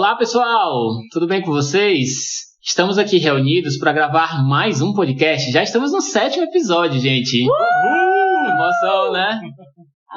Olá, pessoal! Tudo bem com vocês? Estamos aqui reunidos para gravar mais um podcast. Já estamos no 7º episódio, gente. Emoção, né?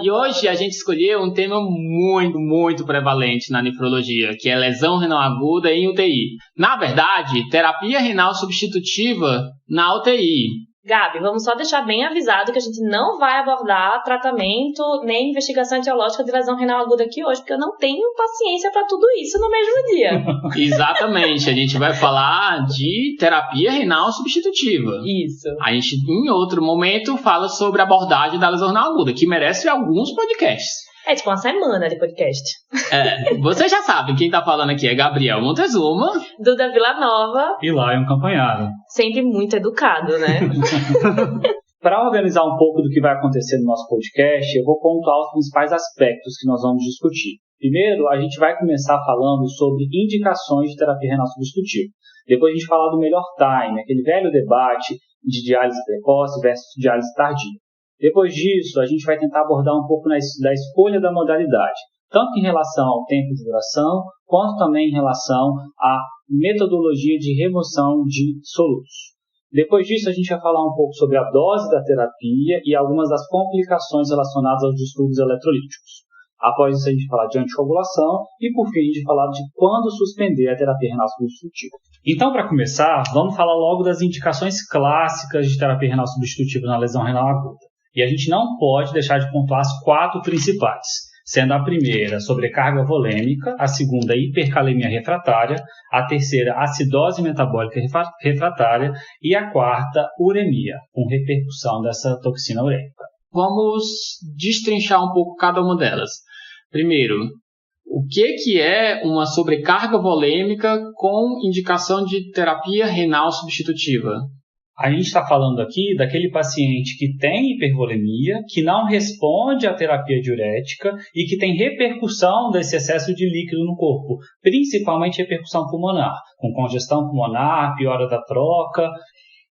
E hoje a gente escolheu um tema muito prevalente na nefrologia, que é lesão renal aguda em UTI. Na verdade, terapia renal substitutiva na UTI. Gabi, vamos só deixar bem avisado que a gente não vai abordar tratamento nem investigação etiológica de lesão renal aguda aqui hoje, porque eu não tenho paciência para tudo isso no mesmo dia. Exatamente, a gente vai falar de terapia renal substitutiva. Isso. A gente, em outro momento, fala sobre a abordagem da lesão renal aguda, que merece alguns podcasts. É tipo uma semana de podcast. Você já sabe, quem tá falando aqui é Gabriel Montezuma, Duda Villanova e Lion Campanharo. Sempre muito educado, né? Para organizar um pouco do que vai acontecer no nosso podcast, eu vou pontuar os principais aspectos que nós vamos discutir. Primeiro, a gente vai começar falando sobre indicações de terapia renal substitutiva. Depois a gente falar do melhor time, aquele velho debate de diálise precoce versus diálise tardia. Depois disso, a gente vai tentar abordar um pouco da escolha da modalidade, tanto em relação ao tempo de duração, quanto também em relação à metodologia de remoção de solutos. Depois disso, a gente vai falar um pouco sobre a dose da terapia e algumas das complicações relacionadas aos distúrbios eletrolíticos. Após isso, a gente vai falar de anticoagulação e, por fim, a gente vai falar de quando suspender a terapia renal substitutiva. Então, para começar, vamos falar logo das indicações clássicas de terapia renal substitutiva na lesão renal aguda. E a gente não pode deixar de pontuar as 4 principais, sendo a primeira sobrecarga volêmica, a segunda hipercalemia refratária, a terceira acidose metabólica refratária e a quarta uremia, com repercussão dessa toxina urêmica. Vamos destrinchar um pouco cada uma delas. Primeiro, o que é uma sobrecarga volêmica com indicação de terapia renal substitutiva? A gente está falando aqui daquele paciente que tem hipervolemia, que não responde à terapia diurética e que tem repercussão desse excesso de líquido no corpo, principalmente repercussão pulmonar, com congestão pulmonar, piora da troca.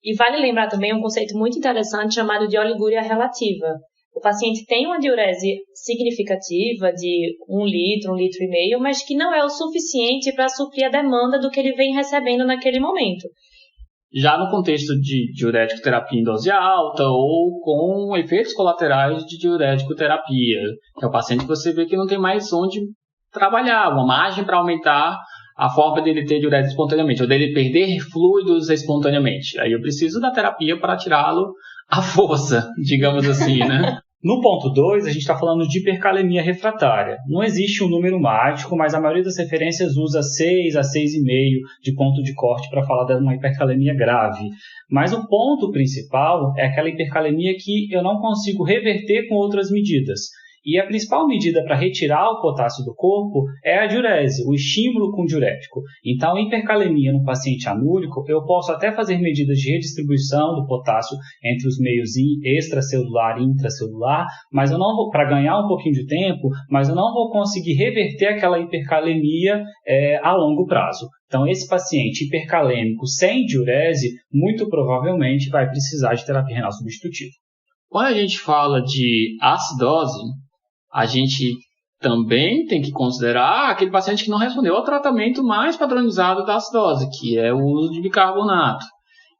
E vale lembrar também um conceito muito interessante chamado de oligúria relativa. O paciente tem uma diurese significativa de 1 litro, 1,5 litro, mas que não é o suficiente para suprir a demanda do que ele vem recebendo naquele momento. Já no contexto de diurético terapia em dose alta ou com efeitos colaterais de diurético terapia, que é o paciente que você vê que não tem mais onde trabalhar, uma margem para aumentar a forma dele ter diurese espontaneamente, ou dele perder fluidos espontaneamente. Aí eu preciso da terapia para tirá-lo à força, digamos assim, né? No ponto 2, a gente está falando de hipercalemia refratária. Não existe um número mágico, mas a maioria das referências usa 6 a 6,5 de ponto de corte para falar de uma hipercalemia grave. Mas o ponto principal é aquela hipercalemia que eu não consigo reverter com outras medidas. E a principal medida para retirar o potássio do corpo é a diurese, o estímulo com diurético. Então, hipercalemia no paciente anúrico, eu posso até fazer medidas de redistribuição do potássio entre os meios extracelular e intracelular, mas eu não vou, para ganhar um pouquinho de tempo, mas eu não vou conseguir reverter aquela hipercalemia a longo prazo. Então, esse paciente hipercalêmico sem diurese, muito provavelmente vai precisar de terapia renal substitutiva. Quando a gente fala de acidose, a gente também tem que considerar aquele paciente que não respondeu ao tratamento mais padronizado da acidose, que é o uso de bicarbonato.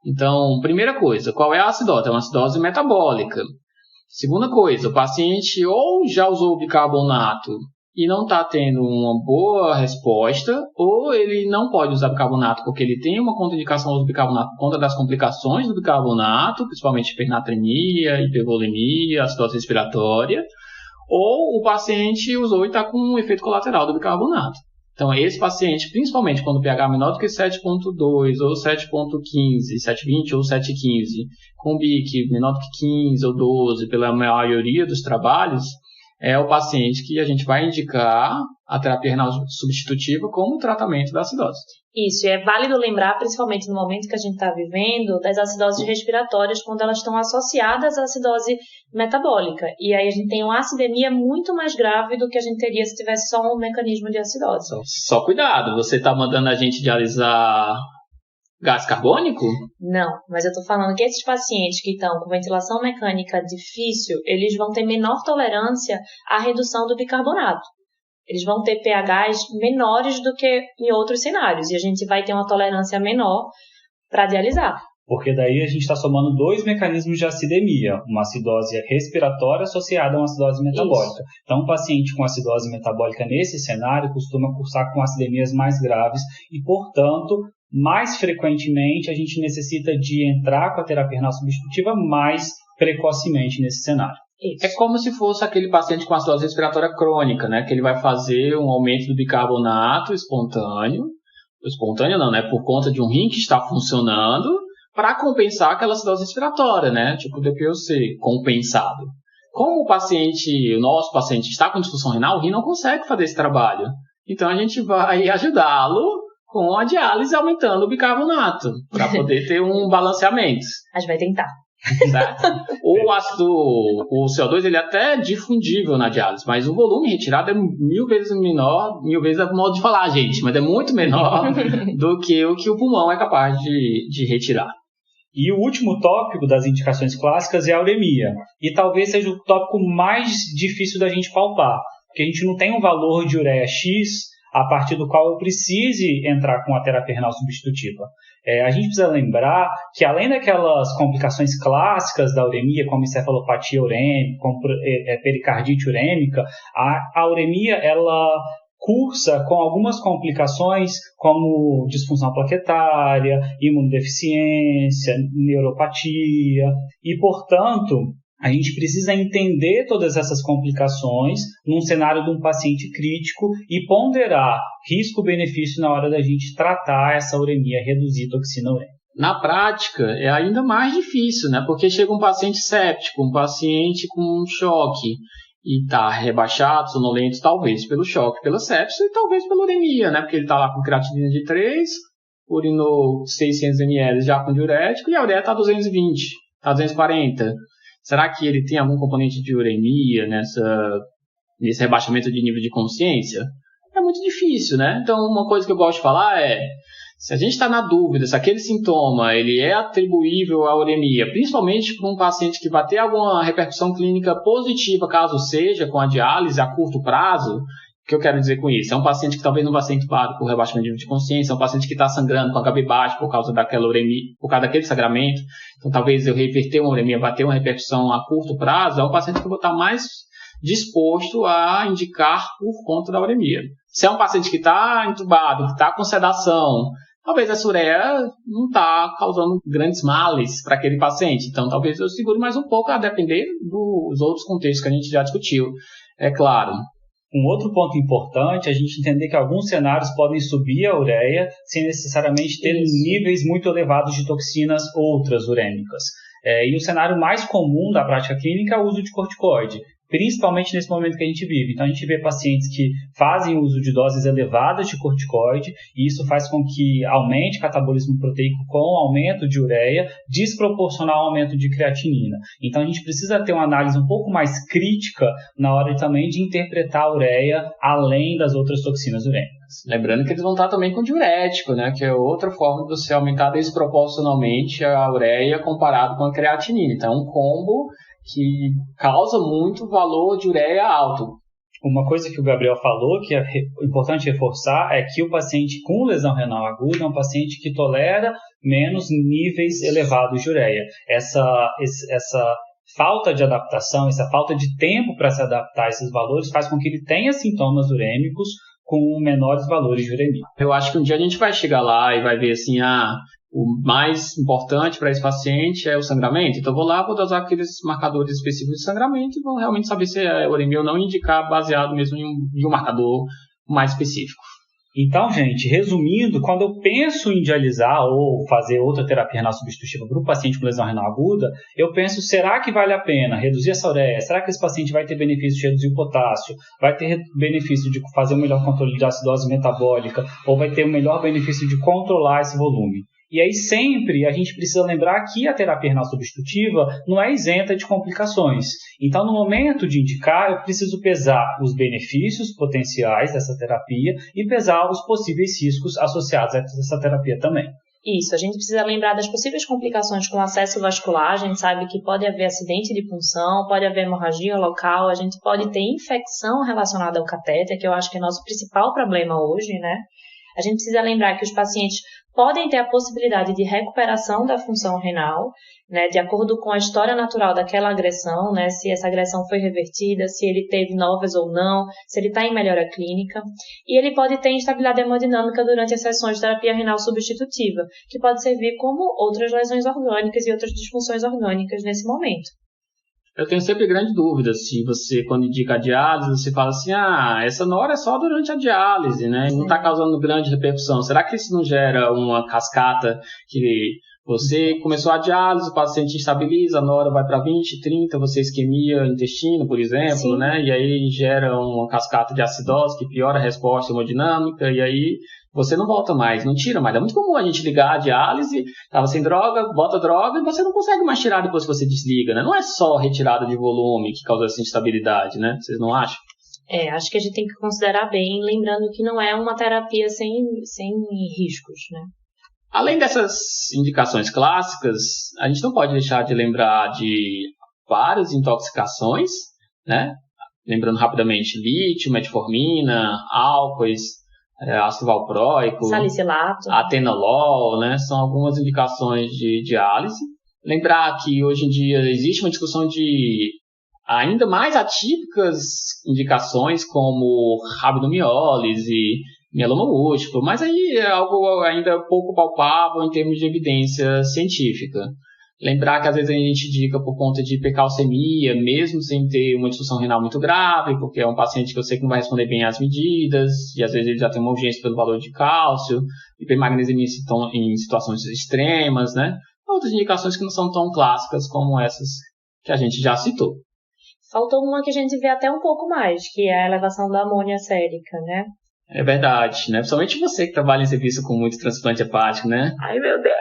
Então, primeira coisa, qual é a acidose? É uma acidose metabólica. Segunda coisa, o paciente ou já usou bicarbonato e não está tendo uma boa resposta, ou ele não pode usar bicarbonato porque ele tem uma contraindicação ao uso do bicarbonato por conta das complicações do bicarbonato, principalmente hipernatremia, hipervolemia, acidose respiratória, ou o paciente usou e está com um efeito colateral do bicarbonato. Então, esse paciente, principalmente quando o pH é menor do que 7,2 ou 7,15, 7,20 ou 7,15, com BIC menor do que 15 ou 12, pela maioria dos trabalhos, é o paciente que a gente vai indicar a terapia renal substitutiva como tratamento da acidose. Isso, e é válido lembrar, principalmente no momento que a gente está vivendo, das acidoses respiratórias, quando elas estão associadas à acidose metabólica. E aí a gente tem uma acidemia muito mais grave do que a gente teria se tivesse só um mecanismo de acidose. Só cuidado, você está mandando a gente dialisar gás carbônico? Não, mas eu estou falando que esses pacientes que estão com ventilação mecânica difícil, eles vão ter menor tolerância à redução do bicarbonato. eles vão ter pHs menores do que em outros cenários, e a gente vai ter uma tolerância menor para dialisar. Porque daí a gente está somando 2 mecanismos de acidemia, uma acidose respiratória associada a uma acidose metabólica. Isso. Então, um paciente com acidose metabólica nesse cenário costuma cursar com acidemias mais graves e, portanto, mais frequentemente a gente necessita de entrar com a terapia renal substitutiva mais precocemente nesse cenário. Isso. É como se fosse aquele paciente com acidose respiratória crônica, né? Que ele vai fazer um aumento do bicarbonato espontâneo não, né? Por conta de um rim que está funcionando, para compensar aquela acidose respiratória, né? Tipo o DPOC, compensado. Como o nosso paciente está com disfunção renal, o rim não consegue fazer esse trabalho. Então a gente vai ajudá-lo com a diálise aumentando o bicarbonato, para poder ter um balanceamento. A gente vai tentar. Certo? O CO2 ele é até difundível na diálise, mas o volume retirado é 1000 vezes menor, 1000 vezes é o modo de falar, gente, mas é muito menor do que o pulmão é capaz de retirar. E o último tópico das indicações clássicas é a uremia. E talvez seja o tópico mais difícil da gente palpar, porque a gente não tem um valor de ureia X a partir do qual eu precise entrar com a terapia renal substitutiva. A gente precisa lembrar que, além daquelas complicações clássicas da uremia, como encefalopatia urêmica, como pericardite urêmica, a uremia ela cursa com algumas complicações como disfunção plaquetária, imunodeficiência, neuropatia e, portanto, a gente precisa entender todas essas complicações num cenário de um paciente crítico e ponderar risco-benefício na hora da gente tratar essa uremia, reduzir toxina urêmica. Na prática, é ainda mais difícil, né? Porque chega um paciente séptico, um paciente com choque, e está rebaixado, sonolento, talvez pelo choque, pela sepse e talvez pela uremia, né? Porque ele está lá com creatinina de 3, urinou 600 ml já com diurético e a ureia está 220, está 240. Será que ele tem algum componente de uremia nesse rebaixamento de nível de consciência? É muito difícil, né? Então, uma coisa que eu gosto de falar é, se a gente está na dúvida se aquele sintoma ele é atribuível à uremia, principalmente para um paciente que vai ter alguma repercussão clínica positiva, caso seja, com a diálise a curto prazo, o que eu quero dizer com isso? É um paciente que talvez não vai ser entubado por rebaixamento de nível de consciência, é um paciente que está sangrando com HB baixo por causa daquela uremia, por causa daquele sangramento, então talvez eu reverter uma uremia vai ter uma repercussão a curto prazo, é um paciente que eu vou estar mais disposto a indicar por conta da uremia. Se é um paciente que está entubado, que está com sedação, talvez essa ureia não está causando grandes males para aquele paciente. Então, talvez eu segure mais um pouco, a depender dos outros contextos que a gente já discutiu. É claro. Um outro ponto importante é a gente entender que alguns cenários podem subir a ureia sem necessariamente ter níveis muito elevados de toxinas outras urêmicas. E o cenário mais comum da prática clínica é o uso de corticoide, principalmente nesse momento que a gente vive. Então, a gente vê pacientes que fazem uso de doses elevadas de corticoide e isso faz com que aumente o catabolismo proteico com aumento de ureia, desproporcional ao aumento de creatinina. Então, a gente precisa ter uma análise um pouco mais crítica na hora também de interpretar a ureia além das outras toxinas urêmicas. Lembrando que eles vão estar também com diurético, né? Que é outra forma de você aumentar desproporcionalmente a ureia comparado com a creatinina. Então, é um combo que causa muito valor de ureia alto. Uma coisa que o Gabriel falou, que é importante reforçar, é que o paciente com lesão renal aguda é um paciente que tolera menos níveis elevados de ureia. Essa falta de adaptação, essa falta de tempo para se adaptar a esses valores faz com que ele tenha sintomas urêmicos com menores valores de uremia. Eu acho que um dia a gente vai chegar lá e vai ver assim, o mais importante para esse paciente é o sangramento. Então, vou usar aqueles marcadores específicos de sangramento e vou realmente saber se é uremia ou não e indicar baseado mesmo em um marcador mais específico. Então, gente, resumindo, quando eu penso em dialisar ou fazer outra terapia renal substitutiva para o paciente com lesão renal aguda, eu penso, será que vale a pena reduzir essa ureia? Será que esse paciente vai ter benefício de reduzir o potássio? Vai ter benefício de fazer um melhor controle de acidose metabólica? Ou vai ter um melhor benefício de controlar esse volume? E aí sempre a gente precisa lembrar que a terapia renal substitutiva não é isenta de complicações. Então, no momento de indicar, eu preciso pesar os benefícios potenciais dessa terapia e pesar os possíveis riscos associados a essa terapia também. Isso, a gente precisa lembrar das possíveis complicações com acesso vascular. A gente sabe que pode haver acidente de punção, pode haver hemorragia local, a gente pode ter infecção relacionada ao catéter, que eu acho que é nosso principal problema hoje, né? A gente precisa lembrar que os pacientes podem ter a possibilidade de recuperação da função renal, né, de acordo com a história natural daquela agressão, né, se essa agressão foi revertida, se ele teve novas ou não, se ele está em melhora clínica. E ele pode ter instabilidade hemodinâmica durante as sessões de terapia renal substitutiva, que pode servir como outras lesões orgânicas e outras disfunções orgânicas nesse momento. Eu tenho sempre grande dúvida se você, quando indica a diálise, você fala assim, essa nora é só durante a diálise, né? Não está causando grande repercussão. Será que isso não gera uma cascata que você começou a diálise, o paciente estabiliza, a nora vai para 20, 30, você isquemia intestino, por exemplo, né? E aí gera uma cascata de acidose que piora a resposta hemodinâmica, e aí você não volta mais, não tira mais. É muito comum a gente ligar a diálise, estava sem droga, bota droga e você não consegue mais tirar depois que você desliga, né? Não é só retirada de volume que causa essa instabilidade, né? Vocês não acham? Acho que a gente tem que considerar bem, lembrando que não é uma terapia sem riscos, né? Além dessas indicações clássicas, a gente não pode deixar de lembrar de várias intoxicações, né? Lembrando rapidamente lítio, metformina, álcoois, ácido valproico, salicilato, atenolol, né? São algumas indicações de diálise. Lembrar que hoje em dia existe uma discussão de ainda mais atípicas indicações como rabdomiólise, mieloma múltiplo, mas aí é algo ainda pouco palpável em termos de evidência científica. Lembrar que às vezes a gente indica por conta de hipercalcemia, mesmo sem ter uma disfunção renal muito grave, porque é um paciente que eu sei que não vai responder bem às medidas, e às vezes ele já tem uma urgência pelo valor de cálcio, hipermagnesemia em situações extremas, né? Outras indicações que não são tão clássicas como essas que a gente já citou. Faltou uma que a gente vê até um pouco mais, que é a elevação da amônia sérica, né? É verdade, né? Principalmente você que trabalha em serviço com muito transplante hepático, né? Ai, meu Deus!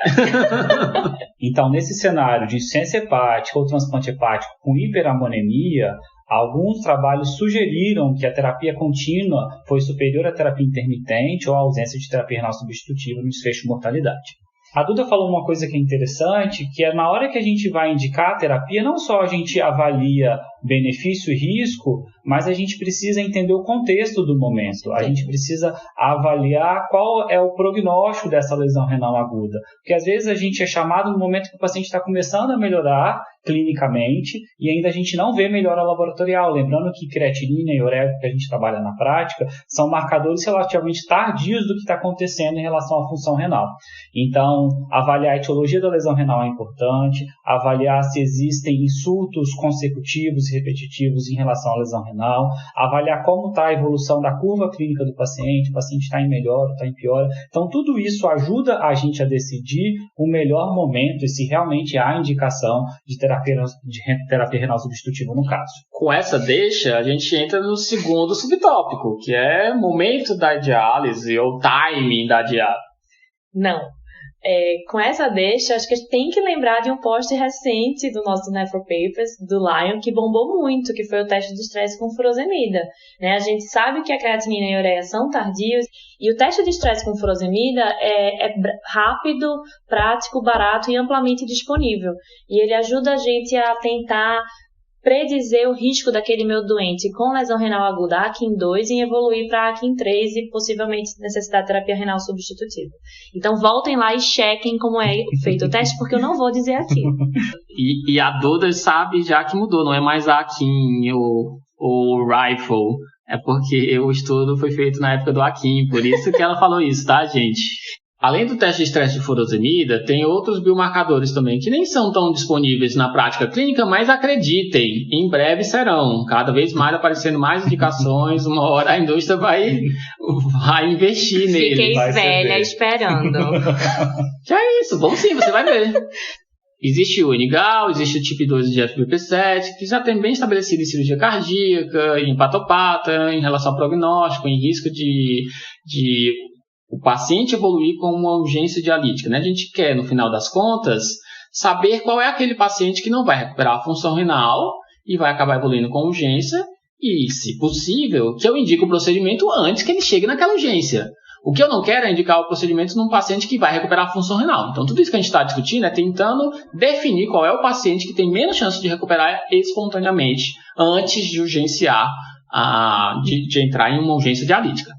Então, nesse cenário de insuficiência hepática ou transplante hepático com hiperamonemia, alguns trabalhos sugeriram que a terapia contínua foi superior à terapia intermitente ou à ausência de terapia renal substitutiva no desfecho de mortalidade. A Duda falou uma coisa que é interessante, que é na hora que a gente vai indicar a terapia, não só a gente avalia benefício e risco, mas a gente precisa entender o contexto do momento. A gente precisa avaliar qual é o prognóstico dessa lesão renal aguda. Porque às vezes a gente é chamado no momento que o paciente está começando a melhorar clinicamente e ainda a gente não vê melhora laboratorial. Lembrando que creatinina e ureia, que a gente trabalha na prática, são marcadores relativamente tardios do que está acontecendo em relação à função renal. Então, avaliar a etiologia da lesão renal é importante, avaliar se existem insultos consecutivos e repetitivos em relação à lesão renal, avaliar como está a evolução da curva clínica do paciente, o paciente está em melhora, está em piora. Então, tudo isso ajuda a gente a decidir o melhor momento e se realmente há indicação de terapia renal substitutiva no caso. Com essa deixa, a gente entra no segundo subtópico, que é momento da diálise ou timing da diálise. Não. Com essa deixa, acho que a gente tem que lembrar de um post recente do nosso Nephropapers, do Lion, que bombou muito, que foi o teste de estresse com furosemida. Né? A gente sabe que a creatinina e a ureia são tardios, e o teste de estresse com furosemida é rápido, prático, barato e amplamente disponível. E ele ajuda a gente a tentar predizer o risco daquele meu doente com lesão renal aguda AKIN2 em evoluir para AKIN3 e possivelmente necessitar de terapia renal substitutiva. Então voltem lá e chequem como é feito o teste, porque eu não vou dizer aqui. E a Duda sabe já que mudou, não é mais AKIN ou Rifle, é porque o estudo foi feito na época do AKIN, por isso que ela falou isso, tá, gente? Além do teste de estresse de furosemida, tem outros biomarcadores também que nem são tão disponíveis na prática clínica, mas acreditem, em breve serão. Cada vez mais aparecendo mais indicações, uma hora a indústria vai investir neles. Fiquei velha esperando. Já é isso, bom sim, você vai ver. Existe o Enigal, existe o tipo 2 de FBP7, que já tem bem estabelecido em cirurgia cardíaca, em hepatopata, em relação ao prognóstico, em risco de o paciente evoluir com uma urgência dialítica, né? A gente quer, no final das contas, saber qual é aquele paciente que não vai recuperar a função renal e vai acabar evoluindo com urgência e, se possível, que eu indique o procedimento antes que ele chegue naquela urgência. O que eu não quero é indicar o procedimento num paciente que vai recuperar a função renal. Então, tudo isso que a gente está discutindo é tentando definir qual é o paciente que tem menos chance de recuperar espontaneamente antes de urgenciar, de entrar em uma urgência dialítica.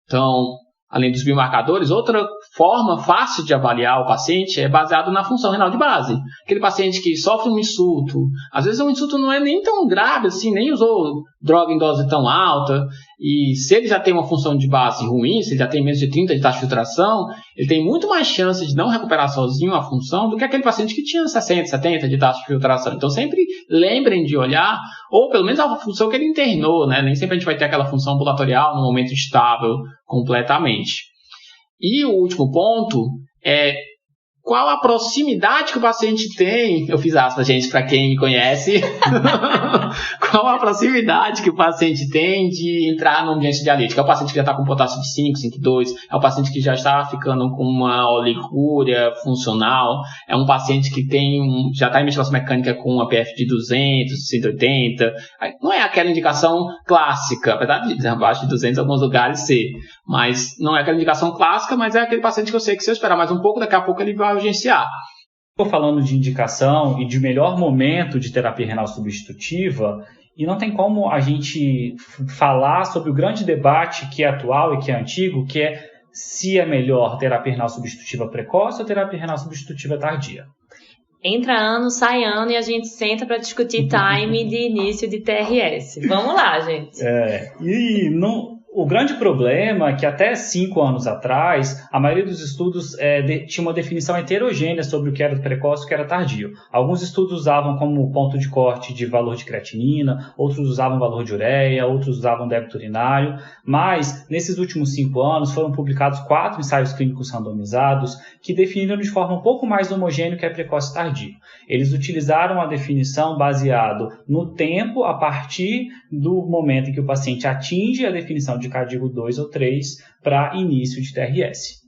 Então, além dos biomarcadores, outra forma fácil de avaliar o paciente é baseado na função renal de base. Aquele paciente que sofre um insulto, às vezes um insulto não é nem tão grave assim, nem usou droga em dose tão alta, e se ele já tem uma função de base ruim, se ele já tem menos de 30 de taxa de filtração, ele tem muito mais chance de não recuperar sozinho a função do que aquele paciente que tinha 60, 70 de taxa de filtração. Então sempre lembrem de olhar, ou pelo menos a função que ele internou, né? Nem sempre a gente vai ter aquela função ambulatorial no momento estável completamente. E o último ponto é qual a proximidade que o paciente tem, eu fiz aspas, gente, para quem me conhece, qual a proximidade que o paciente tem de entrar numa urgência dialítica. É o paciente que já está com potássio de 5, 5,2, é o paciente que já está ficando com uma oligúria funcional, é um paciente que já está em ventilação mecânica com uma PF de 200, 180, não é aquela indicação clássica, apesar de abaixo de 200 em alguns lugares ser, mas não é aquela indicação clássica, mas é aquele paciente que eu sei que se eu esperar mais um pouco, daqui a pouco ele vai urgenciar. Estou falando de indicação e de melhor momento de terapia renal substitutiva, e não tem como a gente falar sobre o grande debate que é atual e que é antigo, que é se é melhor terapia renal substitutiva precoce ou terapia renal substitutiva tardia. Entra ano, sai ano e a gente senta para discutir time de início de TRS. Vamos lá, gente. O grande problema é que até 5 anos atrás, a maioria dos estudos tinha uma definição heterogênea sobre o que era precoce e o que era tardio. Alguns estudos usavam como ponto de corte de valor de creatinina, outros usavam valor de ureia, outros usavam débito urinário, mas nesses últimos 5 anos foram publicados 4 ensaios clínicos randomizados que definiram de forma um pouco mais homogênea o que é precoce e tardio. Eles utilizaram a definição baseado no tempo a partir do momento em que o paciente atinge a definição de CADIGO 2 ou 3 para início de TRS.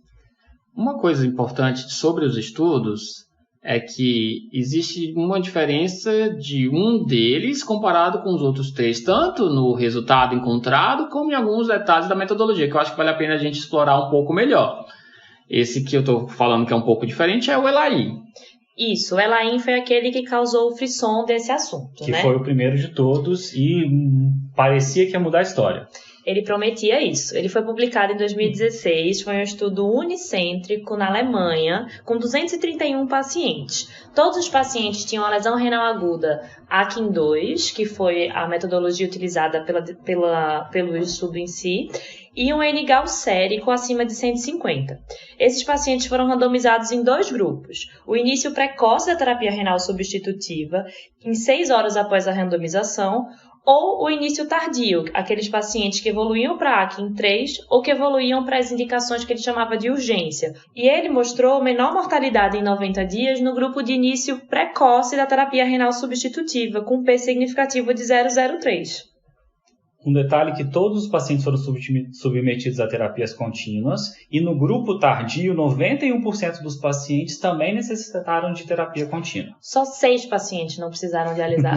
Uma coisa importante sobre os estudos é que existe uma diferença de um deles comparado com os outros 3, tanto no resultado encontrado como em alguns detalhes da metodologia, que eu acho que vale a pena a gente explorar um pouco melhor. Esse que eu estou falando que é um pouco diferente é o ELAIM. Isso, o ELAIM foi aquele que causou o frisson desse assunto, que foi o primeiro de todos e parecia que ia mudar a história. Ele prometia isso. Ele foi publicado em 2016, foi um estudo unicêntrico na Alemanha, com 231 pacientes. Todos os pacientes tinham a lesão renal aguda AKIN2, que foi a metodologia utilizada pelo estudo em si, e um N-gal sérico acima de 150. Esses pacientes foram randomizados em 2 grupos. O início precoce da terapia renal substitutiva, em 6 horas após a randomização, ou o início tardio, aqueles pacientes que evoluíam para AKIN 3 ou que evoluíam para as indicações que ele chamava de urgência. E ele mostrou menor mortalidade em 90 dias no grupo de início precoce da terapia renal substitutiva, com P significativo de 0,03. Um detalhe que todos os pacientes foram submetidos a terapias contínuas e no grupo tardio, 91% dos pacientes também necessitaram de terapia contínua. Só 6 pacientes não precisaram dialisar.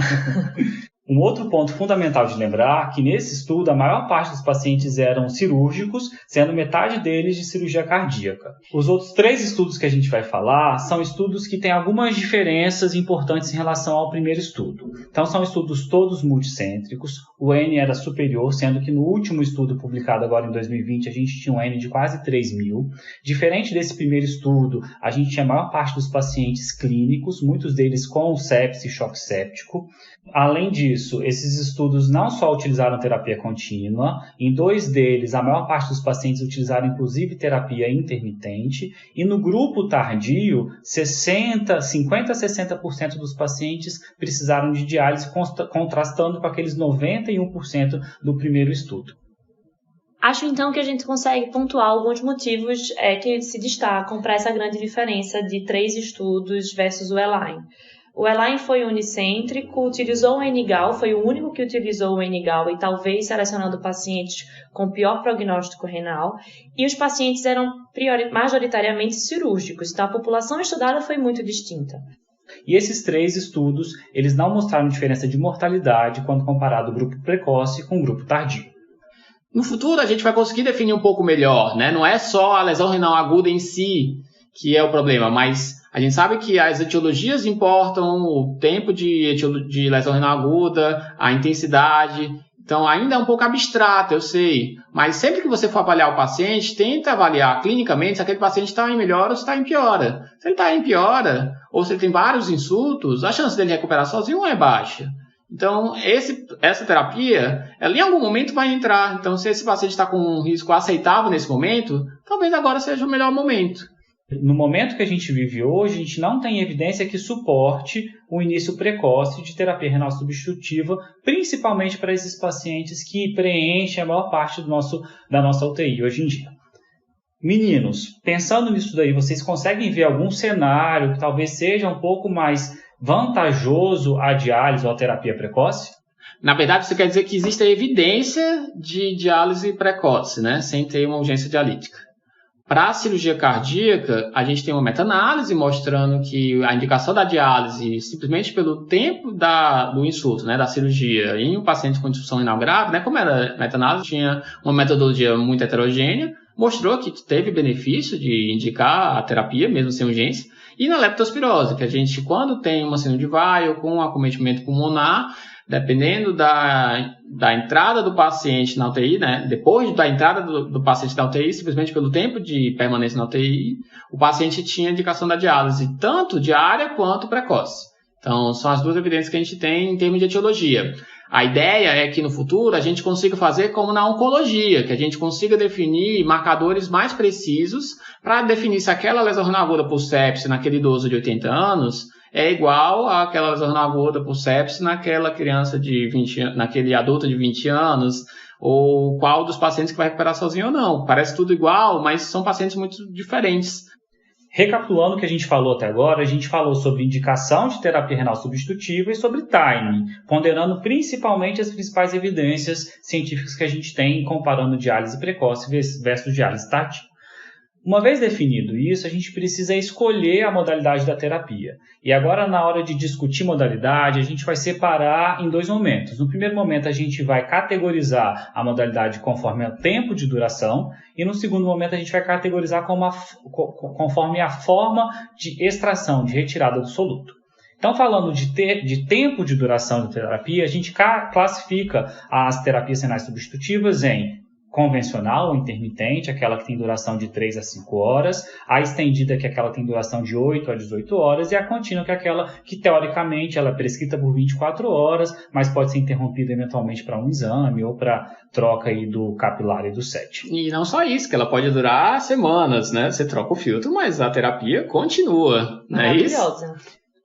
Um outro ponto fundamental de lembrar é que nesse estudo a maior parte dos pacientes eram cirúrgicos, sendo metade deles de cirurgia cardíaca. Os outros 3 estudos que a gente vai falar são estudos que têm algumas diferenças importantes em relação ao primeiro estudo. Então são estudos todos multicêntricos, o N era superior, sendo que no último estudo publicado agora em 2020 a gente tinha um N de quase 3.000. Diferente desse primeiro estudo, a gente tinha a maior parte dos pacientes clínicos, muitos deles com sepse e choque séptico. Além disso, esses estudos não só utilizaram terapia contínua, em 2 deles a maior parte dos pacientes utilizaram inclusive terapia intermitente, e no grupo tardio, 50 a 60% dos pacientes precisaram de diálise, contrastando com aqueles 91% do primeiro estudo. Acho então que a gente consegue pontuar alguns motivos que se destacam para essa grande diferença de 3 estudos versus o ELAIM. O ELAIM foi unicêntrico, utilizou o N-gal, foi o único que utilizou o N-gal e talvez selecionando pacientes com pior prognóstico renal, e os pacientes eram majoritariamente cirúrgicos, então a população estudada foi muito distinta. E esses 3 estudos, eles não mostraram diferença de mortalidade quando comparado o grupo precoce com o grupo tardio. No futuro, a gente vai conseguir definir um pouco melhor, né? Não é só a lesão renal aguda em si que é o problema, mas a gente sabe que as etiologias importam, o tempo de lesão renal aguda, a intensidade. Então, ainda é um pouco abstrato, eu sei. Mas sempre que você for avaliar o paciente, tenta avaliar clinicamente se aquele paciente está em melhora ou se está em piora. Se ele está em piora, ou se ele tem vários insultos, a chance dele recuperar sozinho é baixa. Então, essa terapia, ela em algum momento vai entrar. Então, se esse paciente está com um risco aceitável nesse momento, talvez agora seja o melhor momento. No momento que a gente vive hoje, a gente não tem evidência que suporte o início precoce de terapia renal substitutiva, principalmente para esses pacientes que preenchem a maior parte da nossa UTI hoje em dia. Meninos, pensando nisso daí, vocês conseguem ver algum cenário que talvez seja um pouco mais vantajoso à diálise ou à terapia precoce? Na verdade, isso quer dizer que existe a evidência de diálise precoce, né, sem ter uma urgência dialítica. Para a cirurgia cardíaca, a gente tem uma meta-análise mostrando que a indicação da diálise, simplesmente pelo tempo do insulto, né, da cirurgia, em um paciente com disfunção renal grave, né, como era meta-análise, tinha uma metodologia muito heterogênea, mostrou que teve benefício de indicar a terapia, mesmo sem urgência. E na leptospirose, que a gente, quando tem uma síndrome de Weill com acometimento pulmonar, dependendo da entrada do paciente na UTI, né, depois da entrada do paciente na UTI, simplesmente pelo tempo de permanência na UTI, o paciente tinha indicação da diálise, tanto diária quanto precoce. Então, são as duas evidências que a gente tem em termos de etiologia. A ideia é que no futuro a gente consiga fazer como na oncologia, que a gente consiga definir marcadores mais precisos para definir se aquela lesão renal aguda por sepse naquele idoso de 80 anos é igual àquela lesão renal aguda por sepse naquela criança de 20 anos, naquele adulto de 20 anos, ou qual dos pacientes que vai recuperar sozinho ou não. Parece tudo igual, mas são pacientes muito diferentes. Recapitulando o que a gente falou até agora, a gente falou sobre indicação de terapia renal substitutiva e sobre timing, ponderando principalmente as principais evidências científicas que a gente tem comparando diálise precoce versus diálise tardia. Uma vez definido isso, a gente precisa escolher a modalidade da terapia. E agora, na hora de discutir modalidade, a gente vai separar em dois momentos. No primeiro momento, a gente vai categorizar a modalidade conforme o tempo de duração, e no segundo momento, a gente vai categorizar conforme a forma de extração, de retirada do soluto. Então, falando de tempo de duração da terapia, a gente classifica as terapias renais substitutivas em convencional ou intermitente, aquela que tem duração de 3 a 5 horas, a estendida, que é aquela que tem duração de 8 a 18 horas, e a contínua, que é aquela que, teoricamente, ela é prescrita por 24 horas, mas pode ser interrompida eventualmente para um exame ou para troca aí do capilar e do set. E não só isso, que ela pode durar semanas, né? Você troca o filtro, mas a terapia continua, não é isso? Maravilhosa.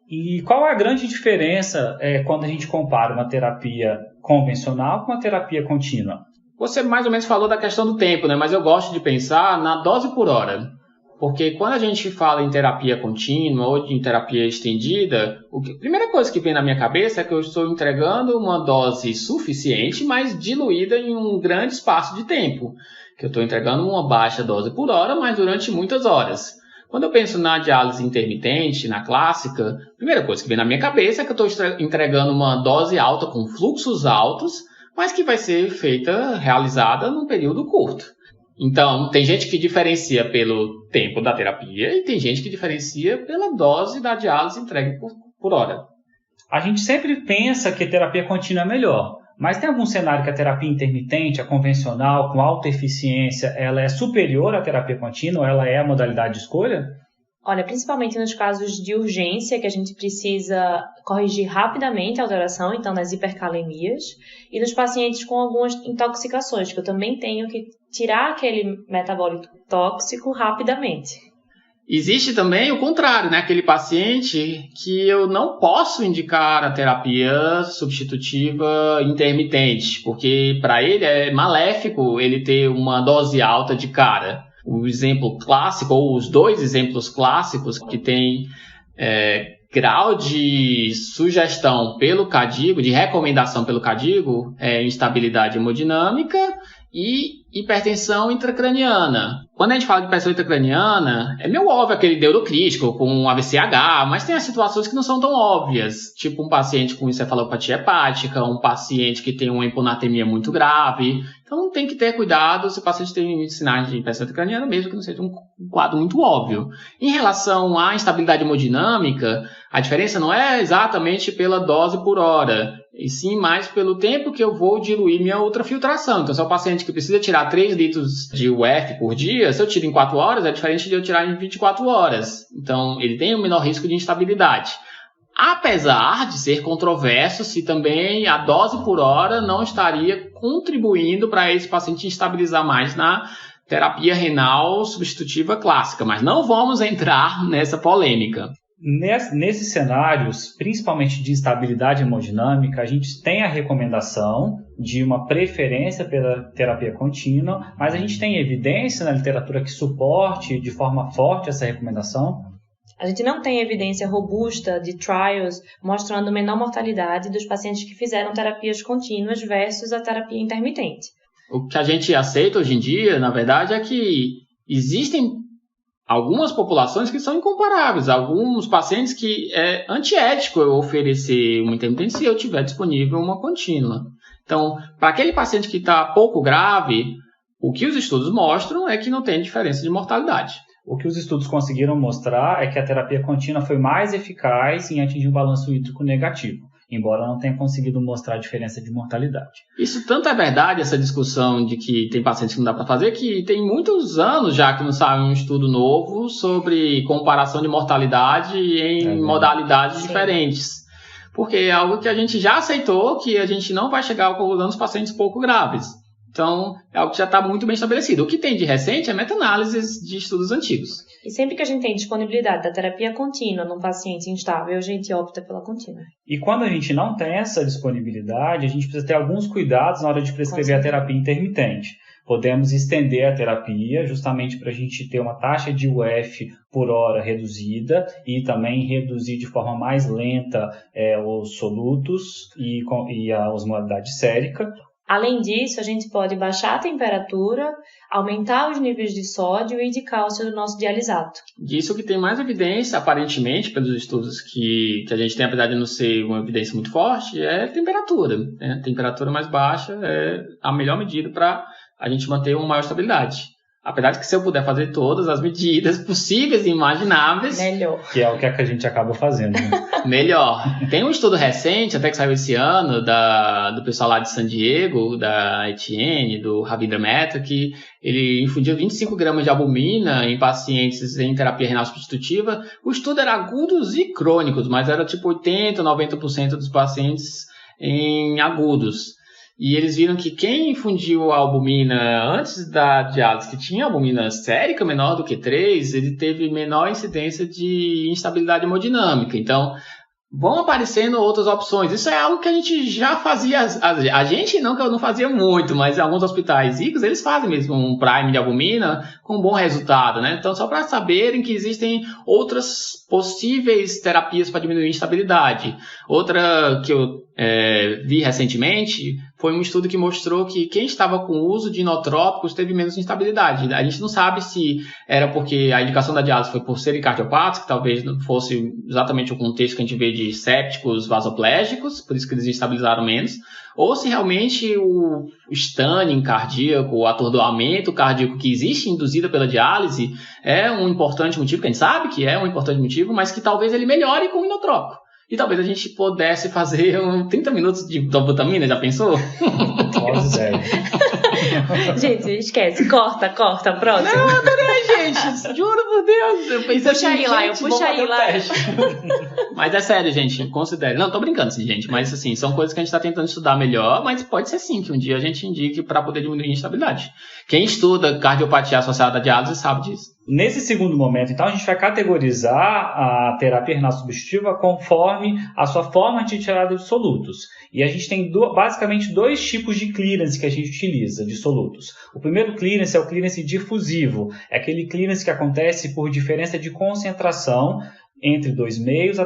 E qual a grande diferença quando a gente compara uma terapia convencional com uma terapia contínua? Você mais ou menos falou da questão do tempo, né? Mas eu gosto de pensar na dose por hora. Porque quando a gente fala em terapia contínua ou em terapia estendida, a primeira coisa que vem na minha cabeça é que eu estou entregando uma dose suficiente, mas diluída em um grande espaço de tempo. Que eu estou entregando uma baixa dose por hora, mas durante muitas horas. Quando eu penso na diálise intermitente, na clássica, a primeira coisa que vem na minha cabeça é que eu estou entregando uma dose alta com fluxos altos, mas que vai ser realizada num período curto. Então, tem gente que diferencia pelo tempo da terapia e tem gente que diferencia pela dose da diálise entregue por hora. A gente sempre pensa que a terapia contínua é melhor, mas tem algum cenário que a terapia intermitente, a convencional, com alta eficiência, ela é superior à terapia contínua, ela é a modalidade de escolha? Olha, principalmente nos casos de urgência, que a gente precisa corrigir rapidamente a alteração, então nas hipercalemias, e nos pacientes com algumas intoxicações, que eu também tenho que tirar aquele metabólico tóxico rapidamente. Existe também o contrário, né? Aquele paciente que eu não posso indicar a terapia substitutiva intermitente, porque para ele é maléfico ele ter uma dose alta de cara. O exemplo clássico, ou os dois exemplos clássicos que tem grau de sugestão pelo CADIGO, de recomendação pelo CADIGO, é instabilidade hemodinâmica e hipertensão intracraniana. Quando a gente fala de hipertensão intracraniana, é meio óbvio aquele neurocrítico com um AVCH, mas tem as situações que não são tão óbvias, tipo um paciente com encefalopatia hepática, um paciente que tem uma hiponatremia muito grave. Então tem que ter cuidado se o paciente tem sinais de hipertensão intracraniana, mesmo que não seja um quadro muito óbvio. Em relação à instabilidade hemodinâmica, a diferença não é exatamente pela dose por hora, e sim mais pelo tempo que eu vou diluir minha ultrafiltração. Então, se é um paciente que precisa tirar 3 litros de UF por dia, se eu tiro em 4 horas, é diferente de eu tirar em 24 horas. Então, ele tem um menor risco de instabilidade. Apesar de ser controverso se também a dose por hora não estaria contribuindo para esse paciente estabilizar mais na terapia renal substitutiva clássica. Mas não vamos entrar nessa polêmica. Nesses cenários, principalmente de instabilidade hemodinâmica, a gente tem a recomendação de uma preferência pela terapia contínua, mas a gente tem evidência na literatura que suporte de forma forte essa recomendação? A gente não tem evidência robusta de trials mostrando menor mortalidade dos pacientes que fizeram terapias contínuas versus a terapia intermitente. O que a gente aceita hoje em dia, na verdade, é que existem algumas populações que são incomparáveis. Alguns pacientes que é antiético eu oferecer uma intermitente se eu tiver disponível uma contínua. Então, para aquele paciente que está pouco grave, o que os estudos mostram é que não tem diferença de mortalidade. O que os estudos conseguiram mostrar é que a terapia contínua foi mais eficaz em atingir um balanço hídrico negativo, embora não tenha conseguido mostrar a diferença de mortalidade. Isso tanto é verdade, essa discussão de que tem pacientes que não dá para fazer, que tem muitos anos já que não sai um estudo novo sobre comparação de mortalidade em modalidades diferentes. Porque é algo que a gente já aceitou, que a gente não vai chegar ao conclusão dos pacientes pouco graves. Então, é algo que já está muito bem estabelecido. O que tem de recente é meta-análises de estudos antigos. E sempre que a gente tem disponibilidade da terapia contínua num paciente instável, a gente opta pela contínua. E quando a gente não tem essa disponibilidade, a gente precisa ter alguns cuidados na hora de prescrever a terapia intermitente. Podemos estender a terapia justamente para a gente ter uma taxa de UF por hora reduzida e também reduzir de forma mais lenta os solutos e a osmolaridade sérica. Além disso, a gente pode baixar a temperatura, aumentar os níveis de sódio e de cálcio do nosso dialisato. Disso que tem mais evidência, aparentemente, pelos estudos que a gente tem, apesar de não ser uma evidência muito forte, é temperatura. Né? Temperatura mais baixa é a melhor medida para a gente manter uma maior estabilidade. Apesar de que se eu puder fazer todas as medidas possíveis e imagináveis... Melhor. Que é o que a gente acaba fazendo. Né? Melhor. Tem um estudo recente, até que saiu esse ano, do pessoal lá de San Diego, da Etienne, do Ravindra Mehta, que ele infundiu 25 gramas de albumina em pacientes em terapia renal substitutiva. O estudo era agudos e crônicos, mas era tipo 80%, 90% dos pacientes em agudos. E eles viram que quem infundiu a albumina antes da diálise, que tinha albumina sérica menor do que 3, ele teve menor incidência de instabilidade hemodinâmica. Então, vão aparecendo outras opções. Isso é algo que a gente já fazia. A gente não, que eu não fazia muito, mas alguns hospitais ricos, eles fazem mesmo um prime de albumina com bom resultado, né? Então, só para saberem que existem outras possíveis terapias para diminuir a instabilidade. Outra que eu vi recentemente foi um estudo que mostrou que quem estava com o uso de inotrópicos teve menos instabilidade. A gente não sabe se era porque a indicação da diálise foi por serem cardiopáticos, que talvez não fosse exatamente o contexto que a gente vê de sépticos vasoplégicos, por isso que eles estabilizaram menos, ou se realmente o stunning cardíaco, o atordoamento cardíaco que existe induzido pela diálise é um importante motivo, que a gente sabe que é um importante motivo, mas que talvez ele melhore com o inotrópico. E talvez a gente pudesse fazer 30 minutos de dobutamina, já pensou? Gente, esquece, corta, próximo. Não, adorei, gente, juro por Deus. Eu pensei puxa aí lá, puxa aí lá. Mas é sério, gente, considere. Não, tô brincando, gente, mas assim, são coisas que a gente tá tentando estudar melhor, mas pode ser sim que um dia a gente indique para poder diminuir a instabilidade. Quem estuda cardiopatia associada à diálise sabe disso. Nesse segundo momento, então, a gente vai categorizar a terapia renal substitutiva conforme a sua forma de tirada de solutos. E a gente tem basicamente 2 tipos de clearance que a gente utiliza de solutos. O primeiro clearance é o clearance difusivo. É aquele clearance que acontece por diferença de concentração entre 2 meios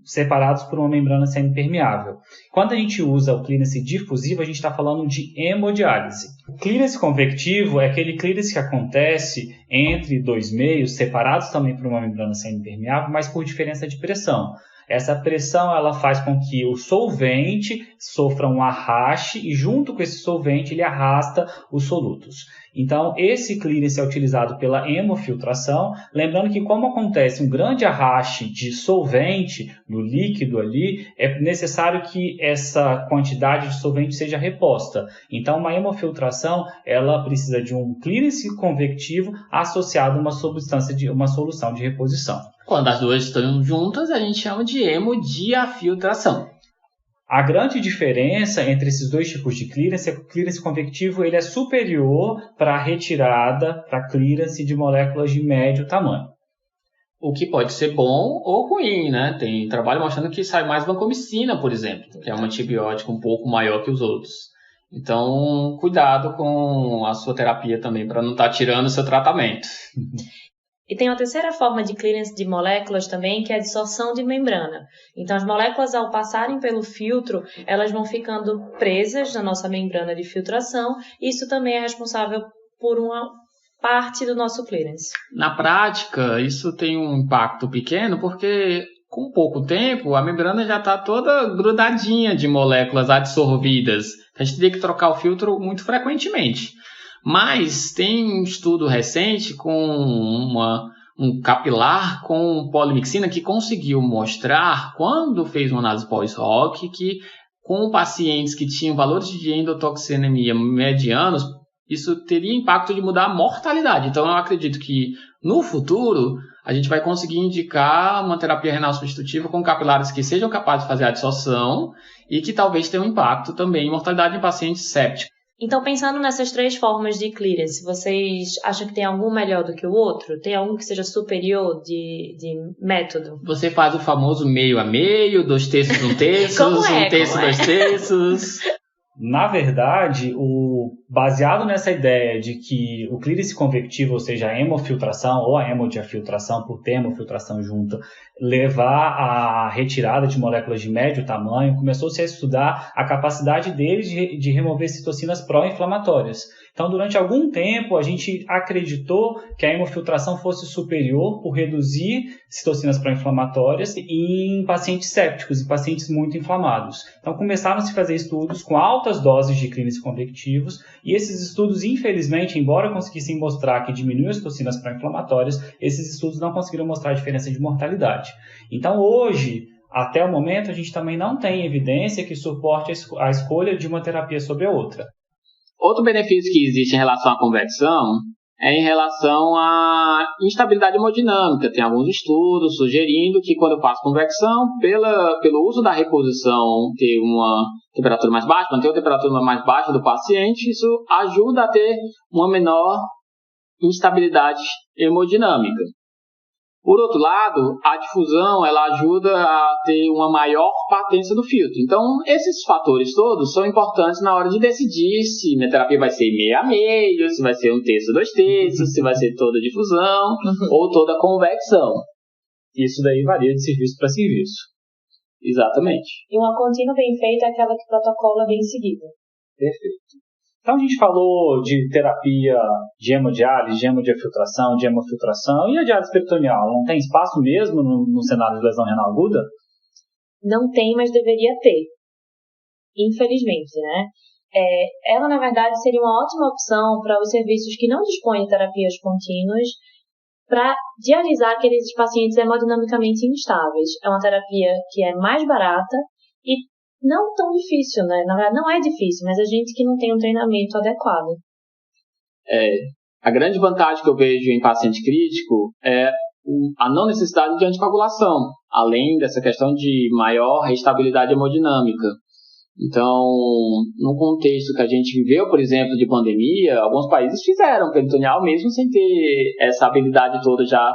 separados por uma membrana semipermeável. Quando a gente usa o clearance difusivo, a gente está falando de hemodiálise. O clearance convectivo é aquele clearance que acontece entre dois meios, separados também por uma membrana semipermeável, mas por diferença de pressão. Essa pressão ela faz com que o solvente sofra um arraste e junto com esse solvente ele arrasta os solutos. Então esse clearance é utilizado pela hemofiltração, lembrando que como acontece um grande arraste de solvente no líquido ali, é necessário que essa quantidade de solvente seja reposta. Então uma hemofiltração ela precisa de um clearance convectivo associado a uma solução de reposição. Quando as duas estão juntas, a gente chama de hemodiafiltração. A grande diferença entre esses dois tipos de clearance é que o clearance convectivo ele é superior para a retirada, para a clearance de moléculas de médio tamanho. O que pode ser bom ou ruim, né? Tem trabalho mostrando que sai mais vancomicina, por exemplo, que é um antibiótico um pouco maior que os outros. Então, cuidado com a sua terapia também, para não estar tirando o seu tratamento. E tem uma terceira forma de clearance de moléculas também, que é a dissorção de membrana. Então, as moléculas, ao passarem pelo filtro, elas vão ficando presas na nossa membrana de filtração. E isso também é responsável por uma parte do nosso clearance. Na prática, isso tem um impacto pequeno, porque com pouco tempo, a membrana já está toda grudadinha de moléculas adsorvidas. A gente teria que trocar o filtro muito frequentemente. Mas tem um estudo recente com um capilar com polimixina que conseguiu mostrar, quando fez uma análise pós-hoc, que com pacientes que tinham valores de endotoxinemia medianos, isso teria impacto de mudar a mortalidade. Então eu acredito que no futuro a gente vai conseguir indicar uma terapia renal substitutiva com capilares que sejam capazes de fazer a dissorção e que talvez tenham impacto também em mortalidade em pacientes sépticos. Então, pensando nessas três formas de clearance, vocês acham que tem algum melhor do que o outro? Tem algum que seja superior de método? Você faz o famoso meio a meio, 2/3, 1/3, Como é? 1/3, 2/3. Na verdade, baseado nessa ideia de que o clearance convectivo, ou seja, a hemofiltração ou a hemodiafiltração, por ter hemofiltração junto, levar à retirada de moléculas de médio tamanho, começou-se a estudar a capacidade deles de remover citocinas pró-inflamatórias. Então, durante algum tempo, a gente acreditou que a hemofiltração fosse superior por reduzir citocinas pró-inflamatórias em pacientes sépticos e pacientes muito inflamados. Então, começaram a se fazer estudos com altas doses de clearance convectivos e esses estudos, infelizmente, embora conseguissem mostrar que diminuem as citocinas pró-inflamatórias, esses estudos não conseguiram mostrar a diferença de mortalidade. Então, hoje, até o momento, a gente também não tem evidência que suporte a escolha de uma terapia sobre a outra. Outro benefício que existe em relação à convecção é em relação à instabilidade hemodinâmica. Tem alguns estudos sugerindo que quando eu faço convecção, pelo uso da reposição, ter uma temperatura mais baixa, manter a temperatura mais baixa do paciente, isso ajuda a ter uma menor instabilidade hemodinâmica. Por outro lado, a difusão ela ajuda a ter uma maior patência do filtro. Então, esses fatores todos são importantes na hora de decidir se minha terapia vai ser meio a meio, se vai ser 1/3, 2/3, se vai ser toda difusão ou toda convecção. Isso daí varia de serviço para serviço. Exatamente. E uma contínua bem feita é aquela que protocola bem seguida. Perfeito. Então a gente falou de terapia de hemodiálise, de hemodiafiltração, de hemofiltração e a diálise peritoneal. Não tem espaço mesmo no cenário de lesão renal aguda? Não tem, mas deveria ter. Infelizmente, né? Ela, na verdade, seria uma ótima opção para os serviços que não dispõem de terapias contínuas para dialisar aqueles pacientes hemodinamicamente instáveis. É uma terapia que é mais barata e não tão difícil, né? Na verdade, não é difícil, mas a gente que não tem um treinamento adequado. A grande vantagem que eu vejo em paciente crítico é a não necessidade de anticoagulação, além dessa questão de maior estabilidade hemodinâmica. Então, no contexto que a gente viveu, por exemplo, de pandemia, alguns países fizeram peritoneal mesmo sem ter essa habilidade toda já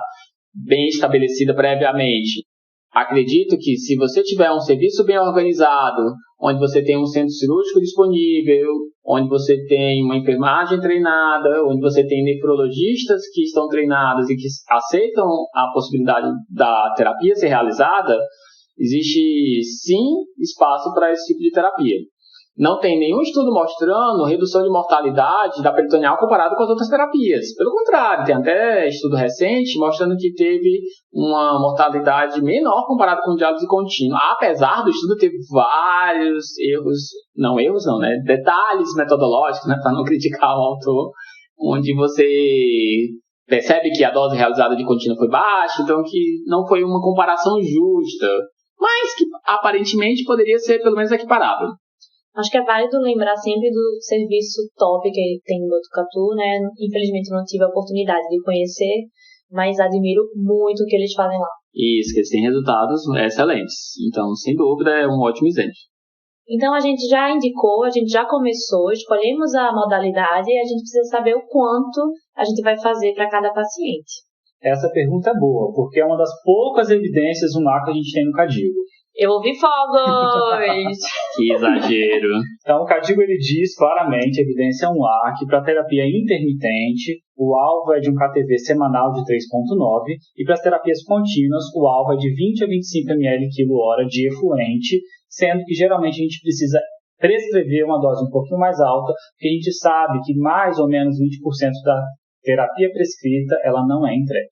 bem estabelecida previamente. Acredito que se você tiver um serviço bem organizado, onde você tem um centro cirúrgico disponível, onde você tem uma enfermagem treinada, onde você tem nefrologistas que estão treinados e que aceitam a possibilidade da terapia ser realizada, existe sim espaço para esse tipo de terapia. Não tem nenhum estudo mostrando redução de mortalidade da peritoneal comparado com as outras terapias. Pelo contrário, tem até estudo recente mostrando que teve uma mortalidade menor comparado com diálise contínua. Apesar do estudo ter vários detalhes metodológicos, né, para não criticar o autor, onde você percebe que a dose realizada de contínua foi baixa, então que não foi uma comparação justa, mas que aparentemente poderia ser pelo menos equiparável. Acho que é válido lembrar sempre do serviço top que tem no Botucatu, né? Infelizmente não tive a oportunidade de conhecer, mas admiro muito o que eles fazem lá. Isso, que eles têm resultados excelentes. Então, sem dúvida, é um ótimo exemplo. Então, a gente já indicou, a gente já começou, escolhemos a modalidade e a gente precisa saber o quanto a gente vai fazer para cada paciente. Essa pergunta é boa, porque é uma das poucas evidências do mar que a gente tem no CADIGO. Eu ouvi fogos! Que exagero! Então, o CADIGO ele diz claramente, evidência 1A, que para terapia intermitente, o alvo é de um KTV semanal de 3,9 e para as terapias contínuas, o alvo é de 20 a 25 ml quilo-hora de efluente, sendo que geralmente a gente precisa prescrever uma dose um pouquinho mais alta, porque a gente sabe que mais ou menos 20% da terapia prescrita ela não é entregue.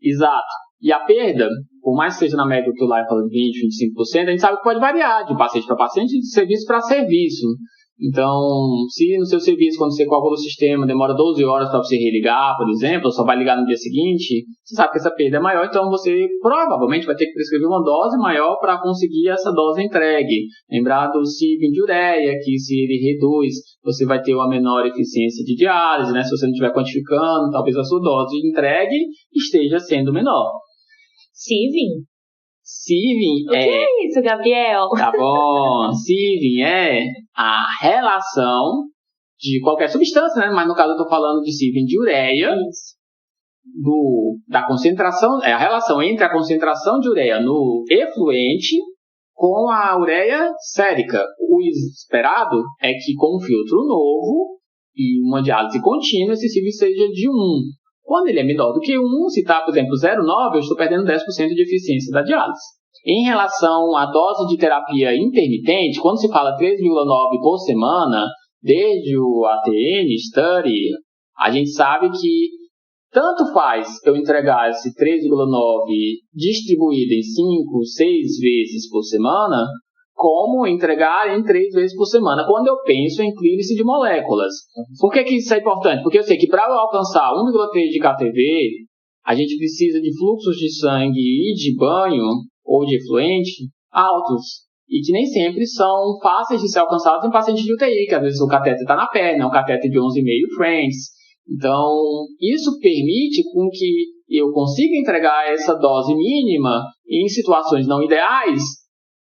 Exato. E a perda, por mais que seja na média do que o Lai falando 20, 25%, a gente sabe que pode variar de paciente para paciente e de serviço para serviço. Então, se no seu serviço, quando você calcula o sistema, demora 12 horas para você religar, por exemplo, ou só vai ligar no dia seguinte, você sabe que essa perda é maior, então você provavelmente vai ter que prescrever uma dose maior para conseguir essa dose entregue. Lembrar do CIV de ureia, que se ele reduz, você vai ter uma menor eficiência de diálise, né? Se você não estiver quantificando, talvez a sua dose entregue esteja sendo menor. Sieving? Sieving O que é isso, Gabriel? Tá bom. Sieving é a relação de qualquer substância, né? Mas no caso eu estou falando de sieving de ureia. Da concentração, é a relação entre a concentração de ureia no efluente com a ureia sérica. O esperado é que com um filtro novo e uma diálise contínua, esse sieving seja de 1. Quando ele é menor do que 1, se está, por exemplo, 0,9, eu estou perdendo 10% de eficiência da diálise. Em relação à dose de terapia intermitente, quando se fala 3,9 por semana, desde o ATN Study, a gente sabe que tanto faz eu entregar esse 3,9 distribuído em 5, 6 vezes por semana, como entregar em 3 vezes por semana, quando eu penso em clearance de moléculas. Por que isso é importante? Porque eu sei que para eu alcançar 1,3 de KTV, a gente precisa de fluxos de sangue e de banho, ou de efluente, altos. E que nem sempre são fáceis de ser alcançados em pacientes de UTI, que às vezes o catéter está na perna, é um catéter de 11,5 French. Então, isso permite com que eu consiga entregar essa dose mínima em situações não ideais,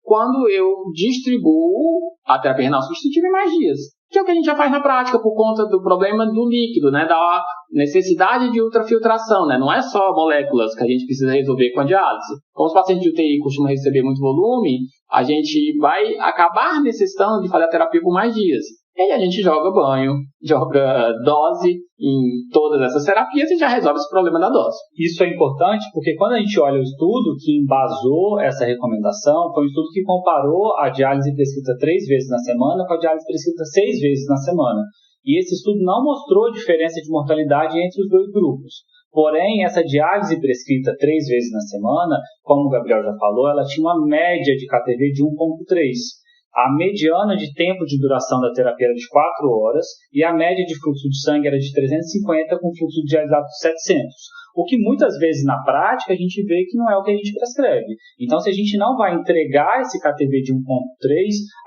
quando eu distribuo a terapia renal substitutiva em mais dias. Que é o que a gente já faz na prática por conta do problema do líquido, né? Da necessidade de ultrafiltração, né? Não é só moléculas que a gente precisa resolver com a diálise. Como os pacientes de UTI costumam receber muito volume, a gente vai acabar necessitando de fazer a terapia por mais dias. E aí a gente joga banho, joga dose em todas essas terapias e já resolve esse problema da dose. Isso é importante porque quando a gente olha o estudo que embasou essa recomendação, foi um estudo que comparou a diálise prescrita 3 vezes na semana com a diálise prescrita 6 vezes na semana. E esse estudo não mostrou diferença de mortalidade entre os dois grupos. Porém, essa diálise prescrita 3 vezes na semana, como o Gabriel já falou, ela tinha uma média de KTV de 1,3. A mediana de tempo de duração da terapia era de 4 horas e a média de fluxo de sangue era de 350 com fluxo de diálise de 700. O que muitas vezes na prática a gente vê que não é o que a gente prescreve. Então, se a gente não vai entregar esse KTV de 1,3,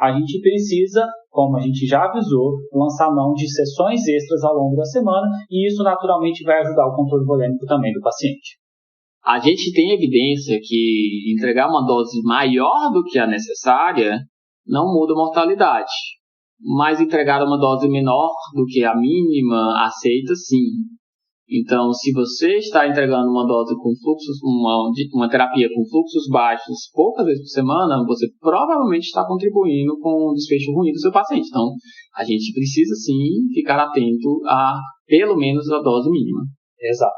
a gente precisa, como a gente já avisou, lançar mão de sessões extras ao longo da semana e isso naturalmente vai ajudar o controle volêmico também do paciente. A gente tem evidência que entregar uma dose maior do que a necessária não muda a mortalidade, mas entregar uma dose menor do que a mínima aceita, sim. Então, se você está entregando uma dose com fluxos, uma terapia com fluxos baixos poucas vezes por semana, você provavelmente está contribuindo com um desfecho ruim do seu paciente. Então, a gente precisa sim ficar atento a pelo menos a dose mínima. Exato.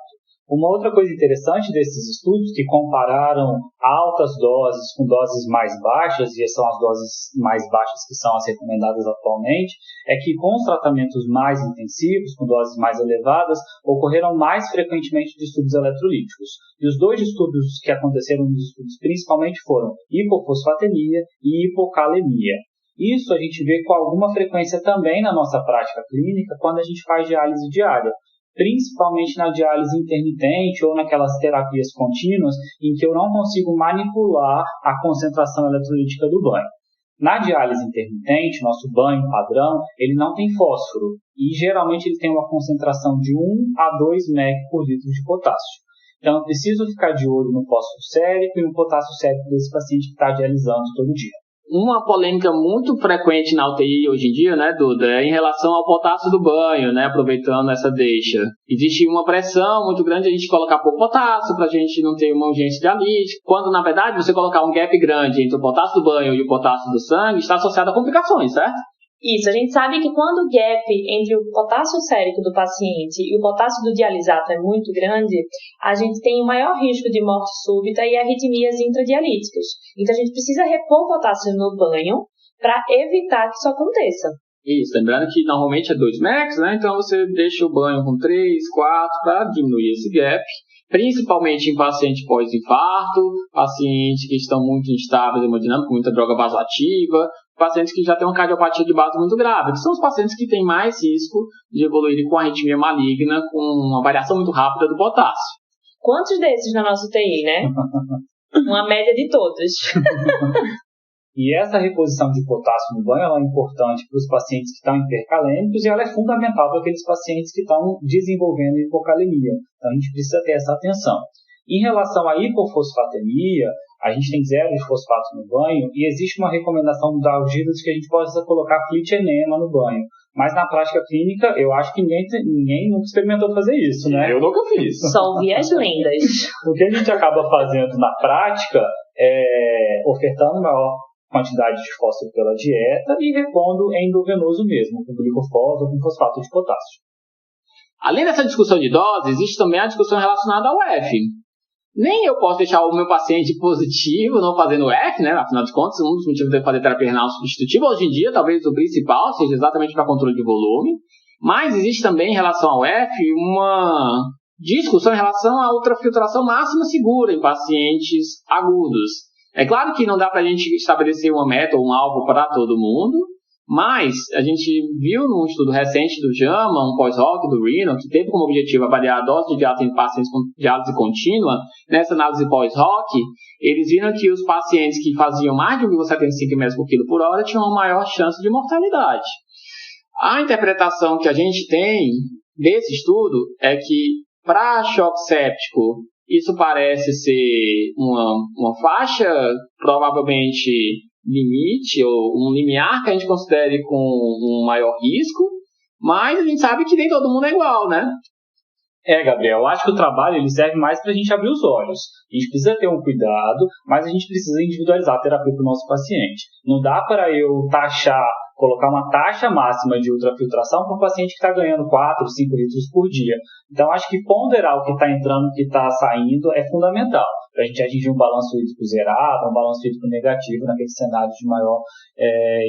Uma outra coisa interessante desses estudos, que compararam altas doses com doses mais baixas, e são as doses mais baixas que são as recomendadas atualmente, é que com os tratamentos mais intensivos, com doses mais elevadas, ocorreram mais frequentemente distúrbios eletrolíticos. E os dois distúrbios que aconteceram nos estudos principalmente foram hipofosfatemia e hipocalemia. Isso a gente vê com alguma frequência também na nossa prática clínica quando a gente faz diálise diária, principalmente na diálise intermitente ou naquelas terapias contínuas em que eu não consigo manipular a concentração eletrolítica do banho. Na diálise intermitente, nosso banho padrão, ele não tem fósforo e geralmente ele tem uma concentração de 1 a 2 meg por litro de potássio. Então eu preciso ficar de olho no fósforo sérico e no potássio sérico desse paciente que está dialisando todo dia. Uma polêmica muito frequente na UTI hoje em dia, né, Duda, é em relação ao potássio do banho, né, aproveitando essa deixa. Existe uma pressão muito grande a gente colocar pouco potássio para a gente não ter uma urgência dialítica, quando na verdade você colocar um gap grande entre o potássio do banho e o potássio do sangue está associado a complicações, certo? Isso, a gente sabe que quando o gap entre o potássio sérico do paciente e o potássio do dialisato é muito grande, a gente tem um maior risco de morte súbita e arritmias intradialíticas. Então a gente precisa repor o potássio no banho para evitar que isso aconteça. Isso, lembrando que normalmente é 2 megs, né? Então você deixa o banho com 3, 4 para diminuir esse gap, principalmente em pacientes pós-infarto, pacientes que estão muito instáveis hemodinâmicos, com muita droga vasoativa, pacientes que já têm uma cardiopatia de base muito grave, que são os pacientes que têm mais risco de evoluir com arritmia maligna, com uma variação muito rápida do potássio. Quantos desses na nossa UTI, né? Uma média de todos. E essa reposição de potássio no banho ela é importante para os pacientes que estão hipercalêmicos e ela é fundamental para aqueles pacientes que estão desenvolvendo hipocalemia. Então a gente precisa ter essa atenção. Em relação à hipofosfatemia, a gente tem 0 de fosfato no banho e existe uma recomendação da Algídas que a gente possa colocar flitinema no banho. Mas na prática clínica, eu acho que ninguém nunca experimentou fazer isso, né? Eu nunca fiz. Só ouvi as lendas. O que a gente acaba fazendo na prática é ofertando maior quantidade de fósforo pela dieta e repondo endovenoso mesmo, com glicofós ou com fosfato de potássio. Além dessa discussão de dose, existe também a discussão relacionada ao F. Nem eu posso deixar o meu paciente positivo não fazendo F, né? Afinal de contas, um dos motivos de fazer terapia renal substitutiva hoje em dia, talvez o principal, seja exatamente para controle de volume. Mas existe também em relação ao F uma discussão em relação à ultrafiltração máxima segura em pacientes agudos. É claro que não dá para a gente estabelecer uma meta ou um alvo para todo mundo, mas a gente viu num estudo recente do JAMA, um pós-hoc do Renal, que teve como objetivo avaliar a dose de diálise em pacientes com diálise contínua. Nessa análise pós-hoc, eles viram que os pacientes que faziam mais de 1,75 ml por quilo por hora tinham uma maior chance de mortalidade. A interpretação que a gente tem desse estudo é que para choque séptico isso parece ser uma faixa provavelmente limite ou um limiar que a gente considere com um maior risco, mas a gente sabe que nem todo mundo é igual, né? Gabriel, eu acho que o trabalho ele serve mais para a gente abrir os olhos. A gente precisa ter um cuidado, mas a gente precisa individualizar a terapia para o nosso paciente. Não dá para eu colocar uma taxa máxima de ultrafiltração para um paciente que está ganhando 4, 5 litros por dia. Então, acho que ponderar o que está entrando e o que está saindo é fundamental para a gente atingir um balanço hídrico zerado, um balanço hídrico negativo naquele cenário de maior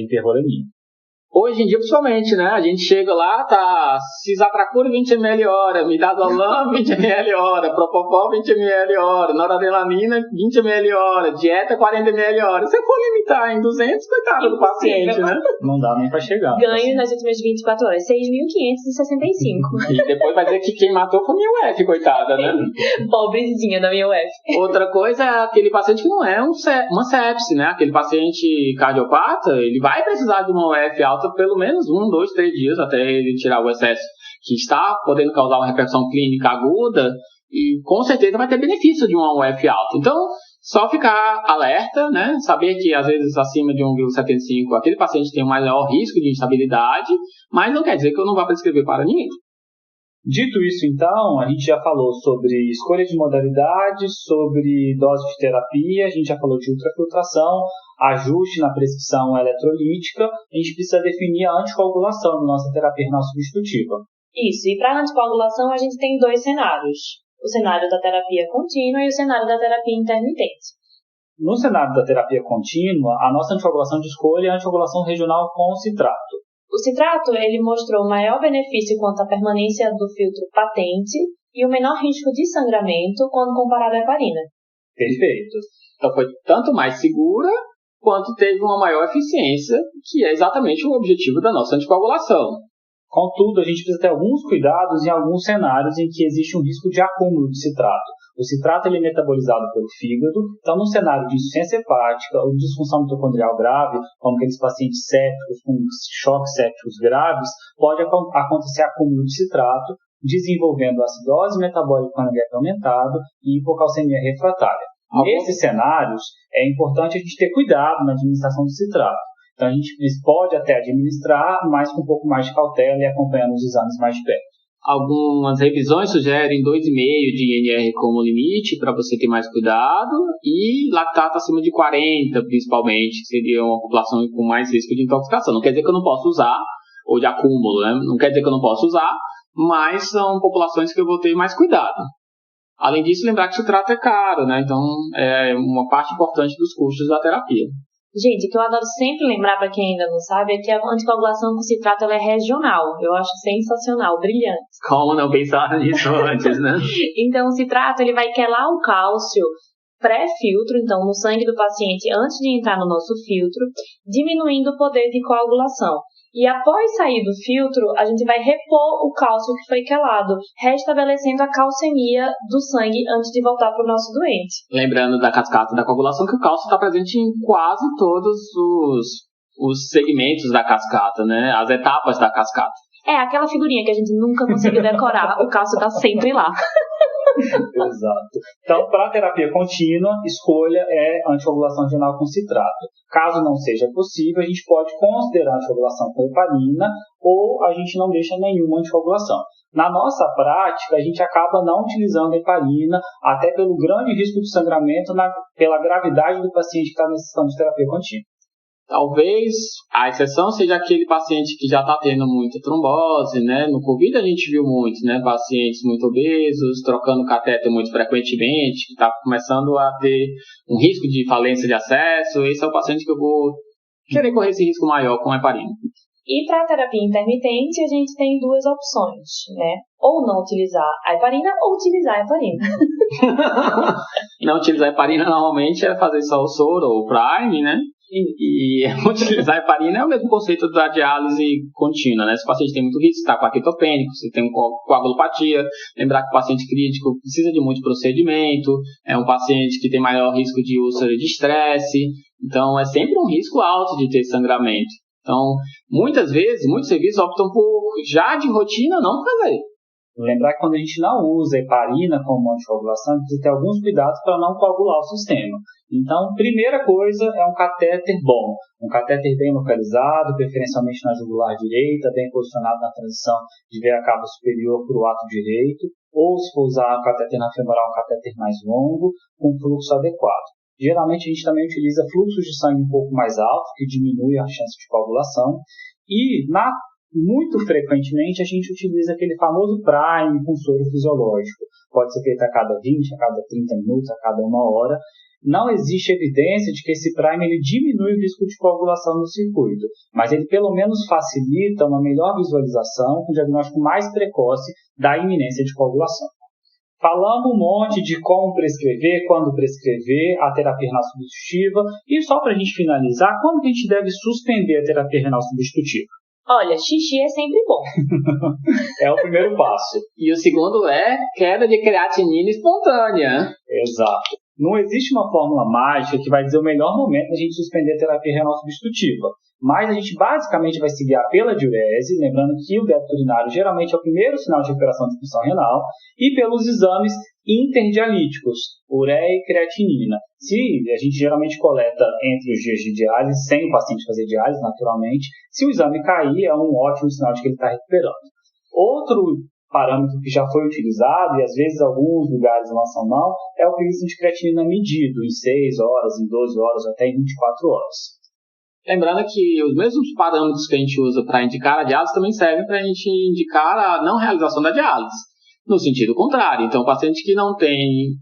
hipervolemia. Hoje em dia, principalmente, né? A gente chega lá, tá cisatracura 20 ml hora, midazolam 20 ml hora, propofol 20 ml hora, noradrenalina 20 ml hora, dieta 40 ml hora. Se for limitar em 200, coitado do paciente, né? Não dá nem para chegar. Ganho nas últimas 24 horas, 6.565. E depois vai dizer que quem matou foi minha UF, coitada, né? Pobrezinha da minha UF. Outra coisa é aquele paciente que não é uma sepse, né? Aquele paciente cardiopata, ele vai precisar de uma UF alta pelo menos 1, 2, 3 dias até ele tirar o excesso que está podendo causar uma repercussão clínica aguda e com certeza vai ter benefício de uma UF alta. Então, só ficar alerta, né? Saber que às vezes acima de 1,75 aquele paciente tem um maior risco de instabilidade, mas não quer dizer que eu não vá prescrever para ninguém. Dito isso, então, a gente já falou sobre escolha de modalidades, sobre dose de terapia, a gente já falou de ultrafiltração, ajuste na prescrição eletrolítica, a gente precisa definir a anticoagulação na nossa terapia renal substitutiva. Isso, e para a anticoagulação a gente tem 2 cenários. o cenário da terapia contínua e o cenário da terapia intermitente. No cenário da terapia contínua, a nossa anticoagulação de escolha é a anticoagulação regional com citrato. O citrato ele mostrou maior benefício quanto à permanência do filtro patente e o menor risco de sangramento quando comparado à heparina. Perfeito. Então foi tanto mais segura, quanto teve uma maior eficiência, que é exatamente o objetivo da nossa anticoagulação. Contudo, a gente precisa ter alguns cuidados em alguns cenários em que existe um risco de acúmulo de citrato. O citrato ele é metabolizado pelo fígado, então no cenário de insuficiência hepática ou disfunção mitocondrial grave, como aqueles pacientes sépticos com choques sépticos graves, pode acontecer acúmulo de citrato, desenvolvendo acidose metabólica com anemia aumentado e hipocalcemia refratária. Nesses cenários, é importante a gente ter cuidado na administração do citrato. Então, a gente pode até administrar, mas com um pouco mais de cautela e acompanhando os exames mais de perto. Algumas revisões sugerem 2,5 de INR como limite para você ter mais cuidado e lactato acima de 40, principalmente, que seria uma população com mais risco de intoxicação. Não quer dizer que eu não posso usar, ou de acúmulo, né? Não quer dizer que eu não posso usar, mas são populações que eu vou ter mais cuidado. Além disso, lembrar que o citrato é caro, né? Então, é uma parte importante dos custos da terapia. Gente, o que eu adoro sempre lembrar para quem ainda não sabe é que a anticoagulação com citrato ela é regional. Eu acho sensacional, brilhante. Como não pensar nisso antes, né? Então, o citrato ele vai quelar o cálcio pré-filtro, então no sangue do paciente antes de entrar no nosso filtro, diminuindo o poder de coagulação. E após sair do filtro, a gente vai repor o cálcio que foi quelado, restabelecendo a calcemia do sangue antes de voltar para o nosso doente. Lembrando da cascata da coagulação que o cálcio está presente em quase todos os segmentos da cascata, né? As etapas da cascata. É aquela figurinha que a gente nunca conseguiu decorar, o cálcio está sempre lá. Exato. Então, para a terapia contínua, escolha é anticoagulação regional com citrato. Caso não seja possível, a gente pode considerar anticoagulação com heparina ou a gente não deixa nenhuma anticoagulação. Na nossa prática, a gente acaba não utilizando a heparina, até pelo grande risco de sangramento, pela gravidade do paciente que está necessitando de terapia contínua. Talvez a exceção seja aquele paciente que já está tendo muita trombose, né? No Covid a gente viu muito, né? Pacientes muito obesos, trocando catéter muito frequentemente, que está começando a ter um risco de falência de acesso. Esse é o paciente que eu vou querer correr esse risco maior com a heparina. E para a terapia intermitente, a gente tem duas opções, né? Ou não utilizar a heparina ou utilizar a heparina. Não utilizar a heparina normalmente é fazer só o soro ou o prime, né? E utilizar a heparina é o mesmo conceito da diálise contínua, né? Se o paciente tem muito risco, está com aquetopênico, se tem coagulopatia, lembrar que o paciente crítico precisa de muito procedimento, é um paciente que tem maior risco de úlcera de estresse, então é sempre um risco alto de ter sangramento. Então, muitas vezes, muitos serviços optam por, já de rotina, não fazer. Lembrar que quando a gente não usa a heparina como anticoagulação, a gente precisa ter alguns cuidados para não coagular o sistema. Então, primeira coisa é um catéter bom. Um catéter bem localizado, preferencialmente na jugular direita, bem posicionado na transição de veia cava superior para o ato direito. Ou, se for usar um catéter na femoral, um catéter mais longo, com fluxo adequado. Geralmente, a gente também utiliza fluxos de sangue um pouco mais altos, que diminui a chance de coagulação. E, muito frequentemente, a gente utiliza aquele famoso prime com soro fisiológico. Pode ser feito a cada 20, a cada 30 minutos, a cada 1 hora. Não existe evidência de que esse prime ele diminui o risco de coagulação no circuito, mas ele pelo menos facilita uma melhor visualização com um diagnóstico mais precoce da iminência de coagulação. Falamos um monte de como prescrever, quando prescrever a terapia renal substitutiva e só para a gente finalizar, quando que a gente deve suspender a terapia renal substitutiva? Olha, xixi é sempre bom. É o primeiro passo. E o segundo é queda de creatinina espontânea. Exato. Não existe uma fórmula mágica que vai dizer o melhor momento da gente suspender a terapia renal substitutiva. Mas a gente basicamente vai se guiar pela diurese, lembrando que o débito urinário geralmente é o primeiro sinal de recuperação de função renal, e pelos exames interdialíticos, ureia e creatinina. Se a gente geralmente coleta entre os dias de diálise, sem o paciente fazer diálise naturalmente, se o exame cair, é um ótimo sinal de que ele está recuperando. Outro parâmetro que já foi utilizado, e às vezes alguns lugares lançam mão, é o índice de creatinina medido em 6 horas, em 12 horas, até em 24 horas. Lembrando que os mesmos parâmetros que a gente usa para indicar a diálise também servem para a gente indicar a não realização da diálise. no sentido contrário. Então, o paciente que não tem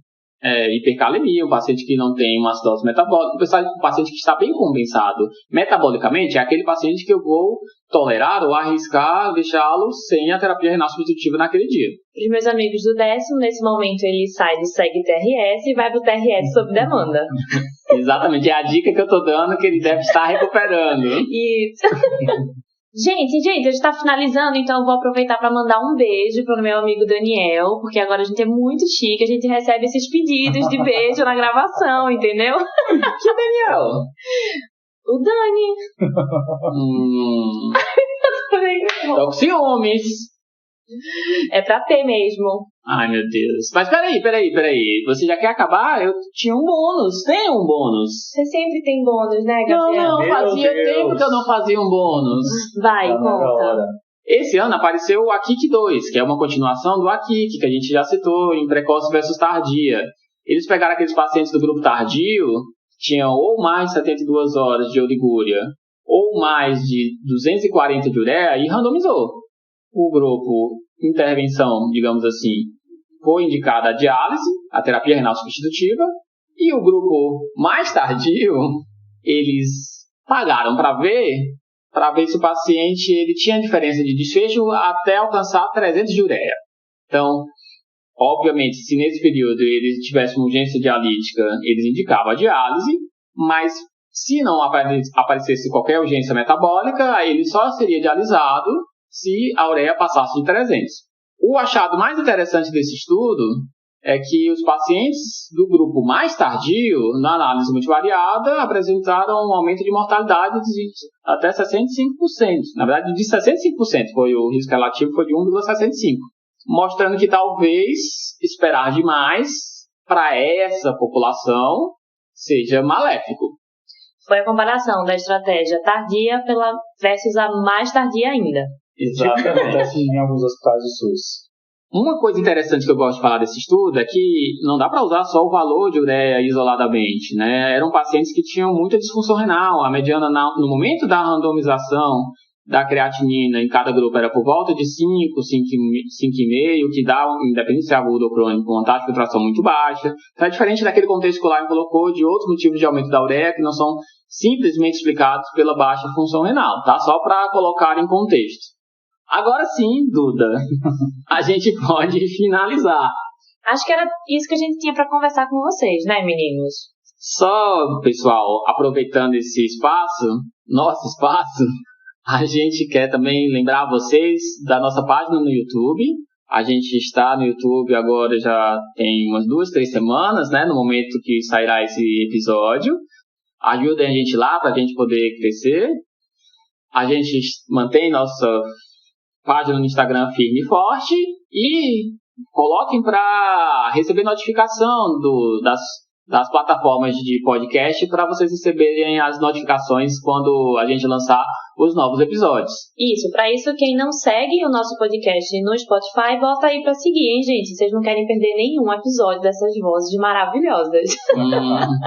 hipercalemia, um paciente que não tem uma acidose metabólica, um paciente que está bem compensado metabolicamente, é aquele paciente que eu vou tolerar ou arriscar deixá-lo sem a terapia renal substitutiva naquele dia. Os meus amigos do 10º, nesse momento, ele sai do SEG-TRS e vai pro TRS sob demanda. Exatamente, é a dica que eu tô dando, que ele deve estar recuperando. Isso. Gente, a gente tá finalizando, então eu vou aproveitar para mandar um beijo pro meu amigo Daniel, porque agora a gente é muito chique, a gente recebe esses pedidos de beijo na gravação, entendeu? Que Daniel? O Dani. Tô com ciúmes. É pra ter mesmo. Ai, meu Deus. Mas peraí. Você já quer acabar? Eu tinha um bônus. Tem um bônus. Você sempre tem bônus, né, Gabriel? Não, fazia tempo que eu não fazia um bônus. Vai, conta. Esse ano apareceu o AKIC 2, que é uma continuação do AKIC, que a gente já citou, em precoce versus tardia. Eles pegaram aqueles pacientes do grupo tardio, tinham ou mais de 72 horas de oligúria, ou mais de 240 de ureia, e randomizou. O grupo intervenção, digamos assim, foi indicada a diálise, a terapia renal substitutiva, e o grupo mais tardio, eles pagaram para ver se o paciente ele tinha diferença de desfecho até alcançar 300 de ureia. Então, obviamente, se nesse período eles tivessem uma urgência dialítica, eles indicavam a diálise, mas se não aparecesse qualquer urgência metabólica, aí ele só seria dialisado se a ureia passasse de 300. O achado mais interessante desse estudo é que os pacientes do grupo mais tardio, na análise multivariada, apresentaram um aumento de mortalidade de até 65%. Na verdade, de 65%. Foi o risco relativo foi de 1,65%. Mostrando que talvez esperar demais para essa população seja maléfico. Foi a comparação da estratégia tardia versus a mais tardia ainda. Exatamente, assim, em alguns hospitais do SUS. Uma coisa interessante que eu gosto de falar desse estudo é que não dá para usar só o valor de ureia isoladamente, né? Eram pacientes que tinham muita disfunção renal. A mediana no momento da randomização da creatinina em cada grupo era por volta de 5, 5,5, que dá, independente se é agudo ou crônico, uma taxa de filtração muito baixa. Então é diferente daquele contexto que o Laim colocou de outros motivos de aumento da ureia que não são simplesmente explicados pela baixa função renal, tá? Só para colocar em contexto. Agora sim, Duda, a gente pode finalizar. Acho que era isso que a gente tinha para conversar com vocês, né, meninos? Só, pessoal, aproveitando esse espaço, nosso espaço, a gente quer também lembrar vocês da nossa página no YouTube. A gente está no YouTube agora já tem umas 2, 3 semanas, né, no momento que sairá esse episódio. Ajudem a gente lá para a gente poder crescer. A gente mantém nossa página no Instagram firme e forte e coloquem para receber notificação das plataformas de podcast para vocês receberem as notificações quando a gente lançar os novos episódios. Isso, para isso quem não segue o nosso podcast no Spotify, bota aí para seguir, hein, gente? Vocês não querem perder nenhum episódio dessas vozes maravilhosas.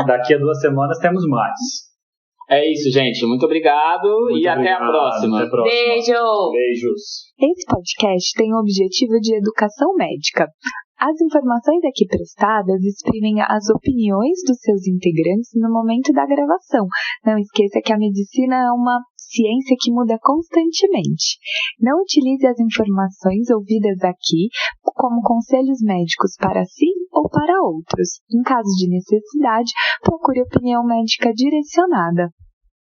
Daqui a 2 semanas temos mais. É isso, gente. Muito obrigado e até a próxima. Até a próxima. Beijo! Beijos! Esse podcast tem o objetivo de educação médica. As informações aqui prestadas exprimem as opiniões dos seus integrantes no momento da gravação. Não esqueça que a medicina é uma ciência que muda constantemente. Não utilize as informações ouvidas aqui como conselhos médicos para si ou para outros. Em caso de necessidade, procure opinião médica direcionada.